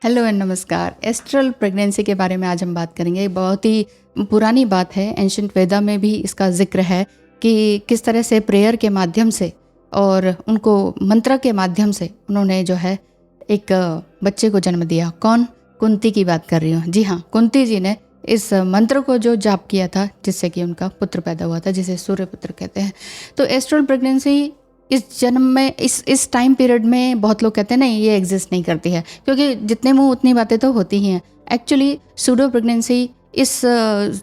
Hello and नमस्कार। Astral pregnancy के बारे में आज हम बात करेंगे। बहुत ही पुरानी बात है, एंशिएंट वेदा में भी इसका जिक्र है कि किस तरह से प्रेयर के माध्यम से और उनको मंत्र के माध्यम से उन्होंने जो है एक बच्चे को जन्म दिया। कौन? कुंती की बात कर रही हूँ। जी हाँ, कुंती जी ने इस मंत्र को जो जाप किया था जिससे कि उनका पुत्र पैदा हुआ था, जिसे सूर्य पुत्र कहते हैं। तो एस्ट्रल प्रेगनेंसी इस जन्म में इस टाइम पीरियड में बहुत लोग कहते हैं नहीं, ये एग्जिस्ट नहीं करती है, क्योंकि जितने मुंह उतनी बातें तो होती ही हैं। एक्चुअली सूडो प्रेगनेंसी इस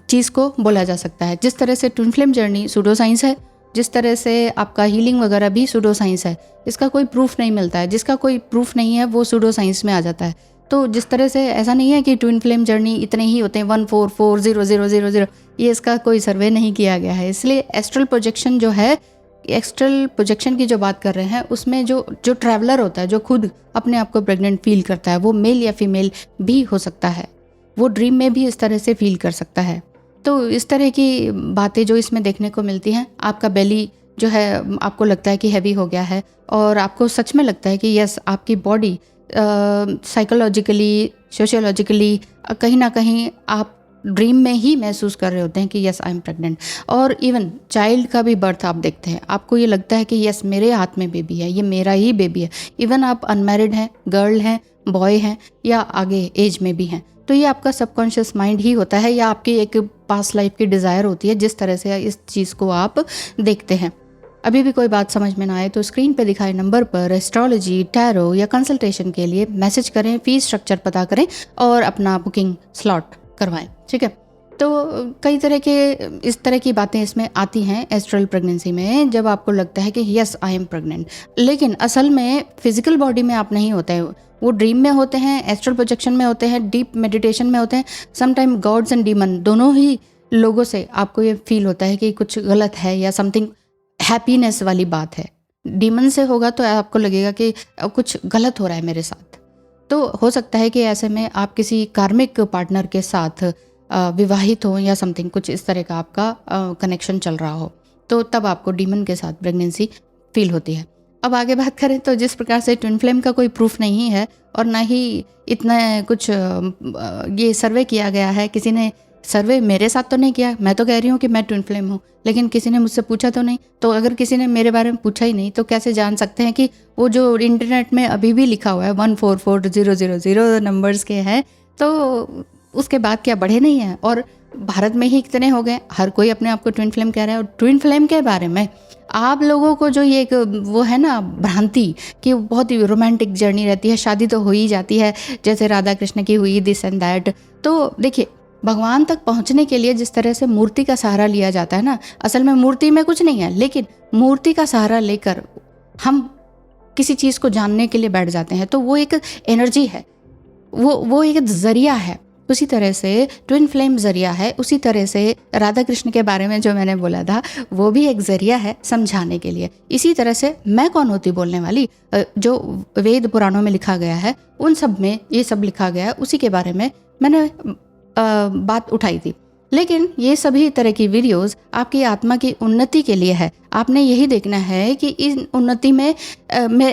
चीज़ को बोला जा सकता है। जिस तरह से twin flame journey pseudo science है, जिस तरह से आपका हीलिंग वगैरह भी सूडो साइंस है। इसका कोई प्रूफ नहीं मिलता है, जिसका कोई प्रूफ नहीं है वो सूडो साइंस में आ जाता है। तो जिस तरह से ऐसा नहीं है कि ट्विन फ्लेम जर्नी इतने ही होते हैं 144000, ये इसका कोई सर्वे नहीं किया गया है। इसलिए एस्ट्रल प्रोजेक्शन जो है, एस्ट्रल प्रोजेक्शन की जो बात कर रहे हैं, उसमें जो ट्रैवलर होता है, जो खुद अपने आप को प्रेग्नेंट फील करता है, वो मेल या फीमेल भी हो सकता है। वो ड्रीम में भी इस तरह से फील कर सकता है। तो इस तरह की बातें जो इसमें देखने को मिलती हैं, आपका बेली जो है आपको लगता है कि हैवी हो गया है और आपको सच में लगता है कि यस, आपकी बॉडी साइकोलॉजिकली, सोशियोलॉजिकली कहीं ना कहीं आप ड्रीम में ही महसूस कर रहे होते हैं कि यस आई एम प्रेग्नेंट। और इवन चाइल्ड का भी बर्थ आप देखते हैं, आपको ये लगता है कि यस मेरे हाथ में बेबी है, ये मेरा ही बेबी है। इवन आप अनमैरिड हैं, गर्ल हैं, बॉय हैं या आगे एज में भी हैं, तो ये आपका सबकॉन्शियस माइंड ही होता है या आपकी एक पास्ट लाइफ की डिज़ायर होती है, जिस तरह से इस चीज़ को आप देखते हैं। अभी भी कोई बात समझ में ना आए तो स्क्रीन पे दिखाए नंबर पर एस्ट्रोलॉजी, टैरो या कंसल्टेशन के लिए मैसेज करें, फीस स्ट्रक्चर पता करें और अपना बुकिंग स्लॉट करवाएं। ठीक है। तो कई तरह के इस तरह की बातें इसमें आती हैं एस्ट्रल प्रेगनेंसी में, जब आपको लगता है कि यस आई एम प्रेग्नेंट, लेकिन असल में फिजिकल बॉडी में आप नहीं होते हैं। वो ड्रीम में होते हैं, एस्ट्रल प्रोजेक्शन में होते हैं, डीप मेडिटेशन में होते हैं। समटाइम गॉड्स एंड डीमन दोनों ही लोगों से आपको ये फील होता है कि कुछ गलत है या समथिंग हैप्पीनेस वाली बात है। डीमन से होगा तो आपको लगेगा कि कुछ गलत हो रहा है मेरे साथ। तो हो सकता है कि ऐसे में आप किसी कार्मिक पार्टनर के साथ विवाहित हो या समथिंग, कुछ इस तरह का आपका कनेक्शन चल रहा हो, तो तब आपको डीमन के साथ प्रेगनेंसी फील होती है। अब आगे बात करें तो जिस प्रकार से ट्विन फ्लेम का कोई प्रूफ नहीं है और ना ही इतना कुछ ये सर्वे किया गया है, किसी ने सर्वे मेरे साथ तो नहीं किया। मैं तो कह रही हूँ कि मैं ट्विन फ्लेम हूँ, लेकिन किसी ने मुझसे पूछा तो नहीं। तो अगर किसी ने मेरे बारे में पूछा ही नहीं तो कैसे जान सकते हैं कि वो जो इंटरनेट में अभी भी लिखा हुआ है 144000 नंबर्स के हैं, तो उसके बाद क्या बढ़े नहीं हैं? और भारत में ही कितने हो गए, हर कोई अपने आप को ट्विन फ्लेम कह रहा है। और ट्विन फ्लेम के बारे में आप लोगों को जो ये एक वो है ना भ्रांति कि बहुत ही रोमांटिक जर्नी रहती है, शादी तो हो ही जाती है जैसे राधा कृष्ण की हुई, दिस एंड दैट। तो देखिए, भगवान तक पहुंचने के लिए जिस तरह से मूर्ति का सहारा लिया जाता है ना, असल में मूर्ति में कुछ नहीं है, लेकिन मूर्ति का सहारा लेकर हम किसी चीज़ को जानने के लिए बैठ जाते हैं। तो वो एक एनर्जी है, वो एक जरिया है। उसी तरह से ट्विन फ्लेम जरिया है, उसी तरह से राधा कृष्ण के बारे में जो मैंने बोला था वो भी एक जरिया है समझाने के लिए। इसी तरह से मैं कौन होती बोलने वाली, जो वेद पुराणों में लिखा गया है उन सब में ये सब लिखा गया है, उसी के बारे में मैंने बात उठाई थी। लेकिन ये सभी तरह की वीडियोस आपकी आत्मा की उन्नति के लिए है। आपने यही देखना है कि इस उन्नति में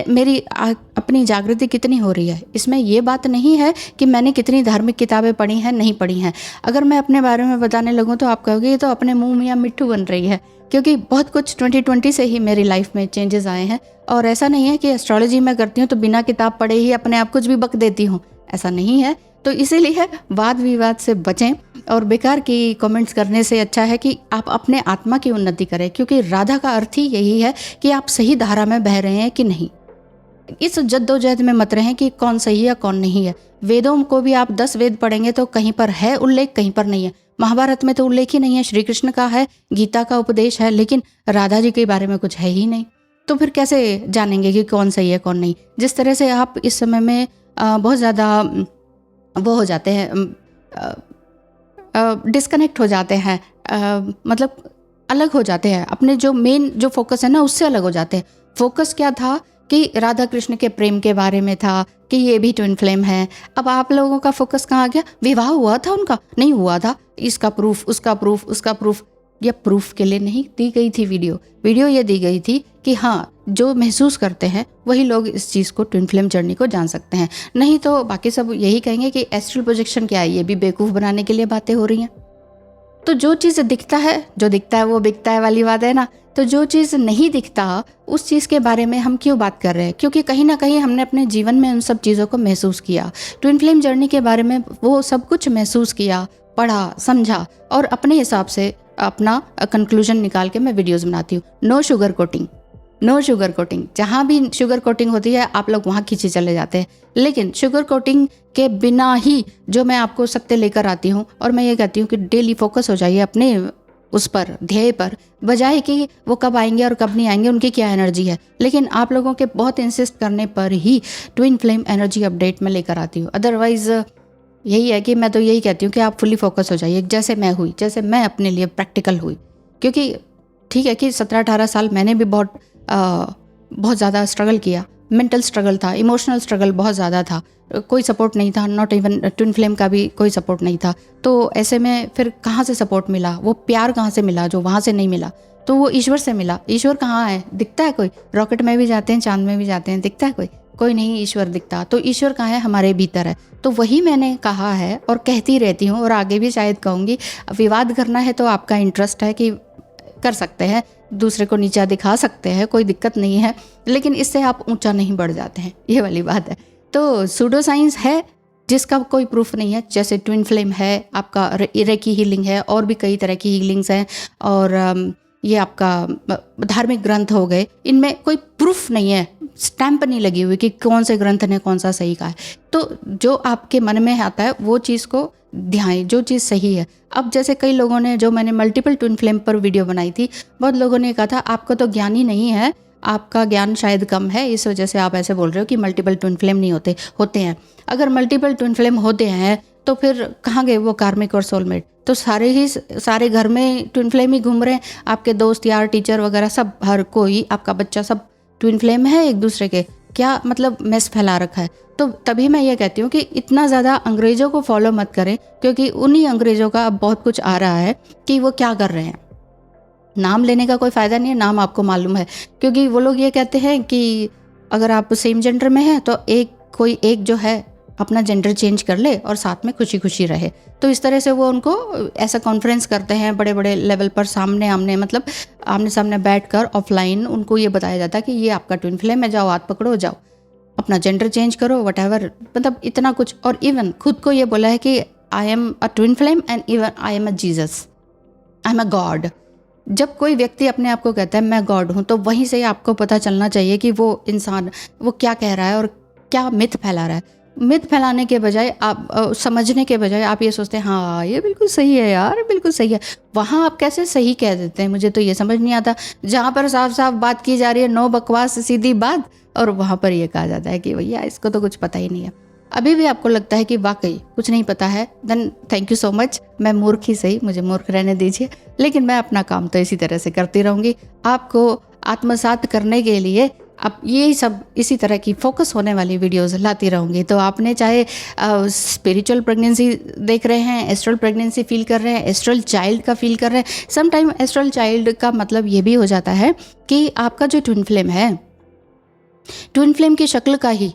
मेरी अपनी जागृति कितनी हो रही है। इसमें ये बात नहीं है कि मैंने कितनी धार्मिक किताबें पढ़ी हैं, नहीं पढ़ी हैं। अगर मैं अपने बारे में बताने लगूँ तो आप कहोगे ये तो अपने मुंह मियाँ मिट्ठू बन रही है, क्योंकि बहुत कुछ 2020 से ही मेरी लाइफ में चेंजेस आए हैं। और ऐसा नहीं है कि एस्ट्रोलॉजी मैं करती हूँ तो बिना किताब पढ़े ही अपने आप कुछ भी बक देती हूँ, ऐसा नहीं है। तो इसीलिए वाद विवाद से बचें और बेकार की कमेंट्स करने से अच्छा है कि आप अपने आत्मा की उन्नति करें, क्योंकि राधा का अर्थ ही यही है कि आप सही धारा में बह रहे हैं कि नहीं। इस जद्दोजहद में मत रहें कि कौन सही है कौन नहीं है। वेदों को भी आप 10 वेद पढ़ेंगे तो कहीं पर है उल्लेख, कहीं पर नहीं है। महाभारत में तो उल्लेख ही नहीं है, श्री कृष्ण का है, गीता का उपदेश है, लेकिन राधा जी के बारे में कुछ है ही नहीं। तो फिर कैसे जानेंगे कि कौन सही है कौन नहीं? जिस तरह से आप इस समय में बहुत ज़्यादा वो हो जाते हैं, डिस्कनेक्ट हो जाते हैं, मतलब अलग हो जाते हैं, अपने जो मेन जो फोकस है ना उससे अलग हो जाते हैं। फोकस क्या था कि राधा कृष्ण के प्रेम के बारे में था कि ये भी ट्विन फ्लेम है। अब आप लोगों का फोकस कहाँ गया? विवाह हुआ था उनका? नहीं हुआ था, इसका प्रूफ, उसका प्रूफ, उसका प्रूफ। ये प्रूफ के लिए नहीं दी गई थी वीडियो ये दी गई थी कि हाँ, जो महसूस करते हैं वही लोग इस चीज़ को, ट्विन फ्लेम जर्नी को जान सकते हैं। नहीं तो बाकी सब यही कहेंगे कि एस्ट्रल प्रोजेक्शन क्या है, ये भी बेवकूफ़ बनाने के लिए बातें हो रही हैं। तो जो चीज़ दिखता है, जो दिखता है वो बिकता है वाली बात है ना। तो जो चीज़ नहीं दिखता उस चीज़ के बारे में हम क्यों बात कर रहे हैं? क्योंकि कहीं ना कहीं हमने अपने जीवन में उन सब चीज़ों को महसूस किया। ट्विन फ्लेम जर्नी के बारे में वो सब कुछ महसूस किया, पढ़ा, समझा और अपने हिसाब से अपना कंक्लूजन निकाल के मैं वीडियोज़ बनाती हूँ। No sugar coating, no sugar coating. जहाँ भी शुगर कोटिंग होती है आप लोग वहाँ खींचे चले जाते हैं। लेकिन शुगर कोटिंग के बिना ही जो मैं आपको सत्य लेकर आती हूँ, और मैं ये कहती हूँ कि डेली फोकस हो जाइए अपने उस पर, ध्येय पर, बजाय कि वो कब आएंगे और कब नहीं आएंगे, उनकी क्या एनर्जी है। लेकिन आप लोगों के बहुत इंसिस्ट करने पर ही ट्विन फ्लेम एनर्जी अपडेट में लेकर आती हूँ। अदरवाइज़ यही है कि मैं तो यही कहती हूँ कि आप फुली फोकस हो जाइए, जैसे मैं हुई, जैसे मैं अपने लिए प्रैक्टिकल हुई। क्योंकि ठीक है कि 17-18 साल मैंने भी बहुत ज़्यादा स्ट्रगल किया, मेंटल स्ट्रगल था, इमोशनल स्ट्रगल बहुत ज़्यादा था, कोई सपोर्ट नहीं था, नॉट इवन ट्विन फ्लेम का भी कोई सपोर्ट नहीं था। तो ऐसे में फिर कहाँ से सपोर्ट मिला, वो प्यार कहाँ से मिला जो वहाँ से नहीं मिला? तो वो ईश्वर से मिला। ईश्वर कहाँ है? दिखता है कोई? रॉकेट में भी जाते हैं, चांद में भी जाते हैं, दिखता है कोई? कोई नहीं ईश्वर दिखता। तो ईश्वर कहाँ है? हमारे भीतर है। तो वही मैंने कहा है और कहती रहती हूँ और आगे भी शायद कहूँगी। विवाद करना है तो आपका इंटरेस्ट है कि कर सकते हैं, दूसरे को नीचा दिखा सकते हैं, कोई दिक्कत नहीं है, लेकिन इससे आप ऊंचा नहीं बढ़ जाते हैं, ये वाली बात है। तो सूडो साइंस है जिसका कोई प्रूफ नहीं है, जैसे ट्विन फ्लेम है, आपका रेकी हीलिंग है, और भी कई तरह की हीलिंग्स हैं, और ये आपका धार्मिक ग्रंथ हो गए, इनमें कोई प्रूफ नहीं है, स्टैंप नहीं लगी हुई कि कौन से ग्रंथ ने कौन सा सही कहा है। तो जो आपके मन में आता है वो चीज़ को ध्यान, जो चीज़ सही है। अब जैसे कई लोगों ने, जो मैंने मल्टीपल ट्विन फ्लेम पर वीडियो बनाई थी, बहुत लोगों ने कहा था आपको तो ज्ञान ही नहीं है, आपका ज्ञान शायद कम है, इस वजह से आप ऐसे बोल रहे हो कि मल्टीपल ट्विन फ्लेम नहीं होते हैं। अगर मल्टीपल ट्विन फ्लेम होते हैं तो फिर कहाँ गए वो कार्मिक और सोलमेट? तो सारे घर में ट्विन फ्लेम ही घूम रहे हैं, आपके दोस्त यार, टीचर वगैरह सब, हर कोई, आपका बच्चा, सब ट्विन फ्लेम है एक दूसरे के। क्या मतलब मेस फैला रखा है। तो तभी मैं ये कहती हूँ कि इतना ज़्यादा अंग्रेज़ों को फॉलो मत करें, क्योंकि उन्हीं अंग्रेज़ों का अब बहुत कुछ आ रहा है कि वो क्या कर रहे हैं। नाम लेने का कोई फ़ायदा नहीं है, नाम आपको मालूम है, क्योंकि वो लोग ये कहते हैं कि अगर आप सेम जेंडर में हैं तो कोई एक जो है अपना जेंडर चेंज कर ले और साथ में खुशी खुशी रहे। तो इस तरह से वो उनको ऐसा कॉन्फ्रेंस करते हैं बड़े बड़े लेवल पर, सामने आमने, मतलब आमने सामने बैठकर ऑफलाइन उनको ये बताया जाता है कि ये आपका ट्विन फ्लेम है, जाओ हाथ पकड़ो, जाओ अपना जेंडर चेंज करो, वटएवर, मतलब इतना कुछ। और इवन खुद को ये बोला है कि I am a twin flame and even I am a Jesus, I am a God. जब कोई व्यक्ति अपने आप को कहता है मैं गॉड हूँ, तो वहीं से आपको पता चलना चाहिए कि वो इंसान वो क्या कह रहा है और क्या मिथ फैला रहा है। मिथ फैलाने के बजाय आप समझने के बजाय आप ये सोचते हैं हाँ ये बिल्कुल सही है यार, बिल्कुल सही है। वहाँ आप कैसे सही कह देते हैं, मुझे तो ये समझ नहीं आता। जहाँ पर साफ साफ बात की जा रही है, नो बकवास, सीधी बात, और वहाँ पर ये कहा जाता है कि भैया इसको तो कुछ पता ही नहीं है। अभी भी आपको लगता है कि वाकई कुछ नहीं पता है, then thank you so much. मैं मूर्ख ही सही, मुझे मूर्ख रहने दीजिए, लेकिन मैं अपना काम तो इसी तरह से करती रहूँगी। आपको आत्मसात करने के लिए अब ये सब इसी तरह की फोकस होने वाली वीडियोस लाती रहूँगी। तो आपने चाहे स्पिरिचुअल प्रेगनेंसी देख रहे हैं, एस्ट्रल प्रेगनेंसी फील कर रहे हैं, एस्ट्रल चाइल्ड का फील कर रहे हैं। सम टाइम एस्ट्रल चाइल्ड का मतलब ये भी हो जाता है कि आपका जो ट्विन फ्लेम है, ट्विन फ्लेम की शक्ल का ही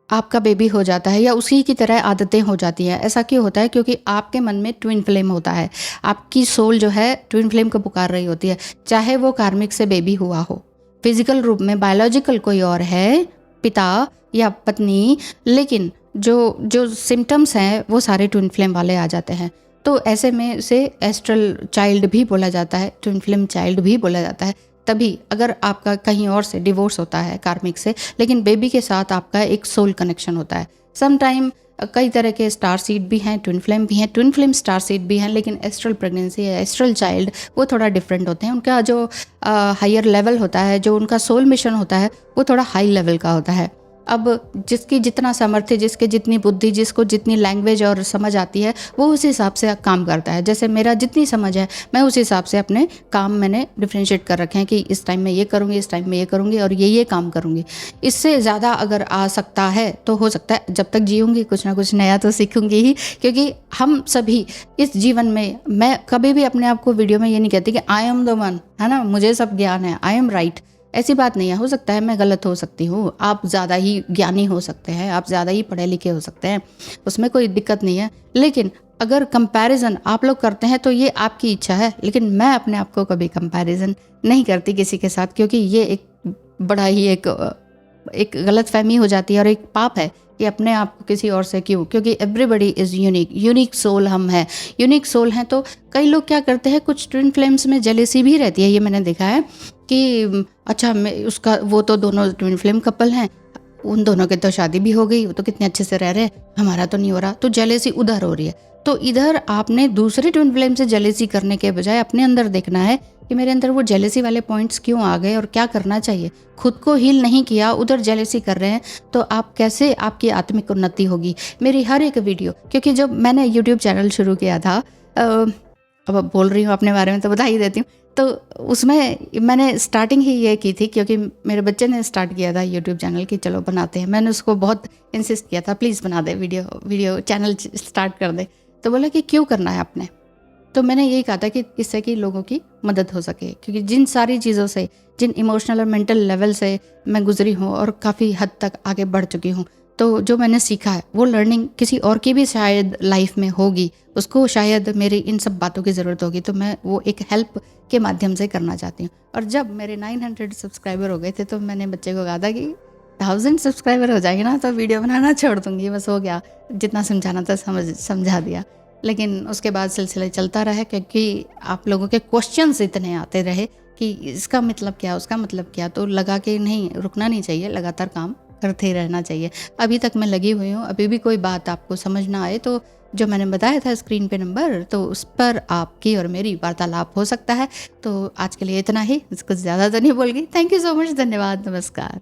आपका बेबी हो जाता है, या उसी की तरह आदतें हो जाती हैं। ऐसा क्यों होता है? क्योंकि आपके मन में ट्विन फ्लेम होता है, आपकी सोल जो है ट्विन फ्लेम को पुकार रही होती है। चाहे वो कार्मिक से बेबी हुआ हो, फिजिकल रूप में बायोलॉजिकल कोई और है, पिता या पत्नी, लेकिन जो सिम्टम्स हैं वो सारे ट्विन फ्लेम वाले आ जाते हैं। तो ऐसे में उसे एस्ट्रल चाइल्ड भी बोला जाता है, ट्विन फ्लेम चाइल्ड भी बोला जाता है। तभी अगर आपका कहीं और से डिवोर्स होता है कार्मिक से, लेकिन बेबी के साथ आपका एक सोल कनेक्शन होता है। सम टाइम कई तरह के स्टार सीड भी हैं, ट्विन फ्लेम भी हैं, ट्विन फ्लेम स्टार सीड भी हैं, लेकिन एस्ट्रल प्रेगनेंसी या एस्ट्रल चाइल्ड वो थोड़ा डिफरेंट होते हैं। उनका जो हायर लेवल होता है, जो उनका सोल मिशन होता है, वो थोड़ा हाई लेवल का होता है। अब जिसकी जितना सामर्थ्य, जिसके जितनी बुद्धि, जिसको जितनी लैंग्वेज और समझ आती है, वो उस हिसाब से काम करता है। जैसे मेरा जितनी समझ है, मैं उस हिसाब से अपने काम मैंने डिफ्रेंशिएट कर रखे हैं कि इस टाइम में ये करूँगी, इस टाइम में ये करूँगी और ये काम करूँगी। इससे ज़्यादा अगर आ सकता है तो हो सकता है, जब तक जीऊँगी कुछ ना कुछ नया तो सीखूँगी ही। क्योंकि हम सभी इस जीवन में, मैं कभी भी अपने आप को वीडियो में ये नहीं कहती कि आई एम द वन, है ना, मुझे सब ज्ञान है, आई एम राइट। ऐसी बात नहीं है, हो सकता है मैं गलत हो सकती हूँ, आप ज़्यादा ही ज्ञानी हो सकते हैं, आप ज़्यादा ही पढ़े लिखे हो सकते हैं, उसमें कोई दिक्कत नहीं है। लेकिन अगर कंपैरिज़न आप लोग करते हैं तो ये आपकी इच्छा है, लेकिन मैं अपने आप को कभी कंपैरिज़न नहीं करती किसी के साथ, क्योंकि ये एक बड़ा ही एक गलतफ़हमी हो जाती है और एक पाप है कि अपने आप को किसी और से क्यों, क्योंकि एवरीबडी इज़ यूनिक सोल हम हैं, यूनिक सोल हैं। तो कई लोग क्या करते हैं, कुछ ट्विन फ्लेम्स में जेलेसी भी रहती है, ये मैंने देखा है कि अच्छा मैं उसका, वो तो दोनों ट्विन फ्लेम कपल हैं, उन दोनों की तो शादी भी हो गई, वो तो कितने अच्छे से रह रहे हैं, हमारा तो नहीं हो रहा, तो जेलेसी उधर हो रही है। तो इधर आपने दूसरे ट्विन फ्लेम से जेलेसी करने के बजाय अपने अंदर देखना है कि मेरे अंदर वो जेलेसी वाले पॉइंट्स क्यों आ गए और क्या करना चाहिए। खुद को हील नहीं किया, उधर जेलेसी कर रहे हैं, तो आप कैसे, आपकी आत्मिक उन्नति होगी। मेरी हर एक वीडियो, क्योंकि जब मैंने यूट्यूब चैनल शुरू किया था, अब बोल रही हूँ अपने बारे में तो बता ही देती हूँ, तो उसमें मैंने स्टार्टिंग ही ये की थी, क्योंकि मेरे बच्चे ने स्टार्ट किया था यूट्यूब चैनल कि चलो बनाते हैं। मैंने उसको बहुत इंसिस्ट किया था, प्लीज़ बना दे वीडियो चैनल स्टार्ट कर दे। तो बोला कि क्यों करना है आपने। तो मैंने यही कहा था कि इससे कि लोगों की मदद हो सके, क्योंकि जिन सारी चीज़ों से, जिन इमोशनल और मेंटल लेवल से मैं गुजरी हूँ और काफ़ी हद तक आगे बढ़ चुकी हूँ, तो जो मैंने सीखा है वो लर्निंग किसी और की भी शायद लाइफ में होगी, उसको शायद मेरी इन सब बातों की ज़रूरत होगी, तो मैं वो एक हेल्प के माध्यम से करना चाहती हूँ। और जब मेरे 900 सब्सक्राइबर हो गए थे, तो मैंने बच्चे को कहा था कि 1000 सब्सक्राइबर हो जाएगी ना तो वीडियो बनाना छोड़ दूँगी, बस हो गया, जितना समझाना था समझा दिया। लेकिन उसके बाद सिलसिला चलता रहा, क्योंकि आप लोगों के क्वेश्चंस इतने आते रहे कि इसका मतलब क्या, उसका मतलब क्या, तो लगा कि नहीं, रुकना नहीं चाहिए, लगातार काम करते ही रहना चाहिए। अभी तक मैं लगी हुई हूँ, अभी भी कोई बात आपको समझ ना आए तो जो मैंने बताया था स्क्रीन पे नंबर, तो उस पर आपकी और मेरी वार्तालाप हो सकता है। तो आज के लिए इतना ही, कुछ ज़्यादा तो नहीं बोल गई। थैंक यू सो मच, धन्यवाद, नमस्कार।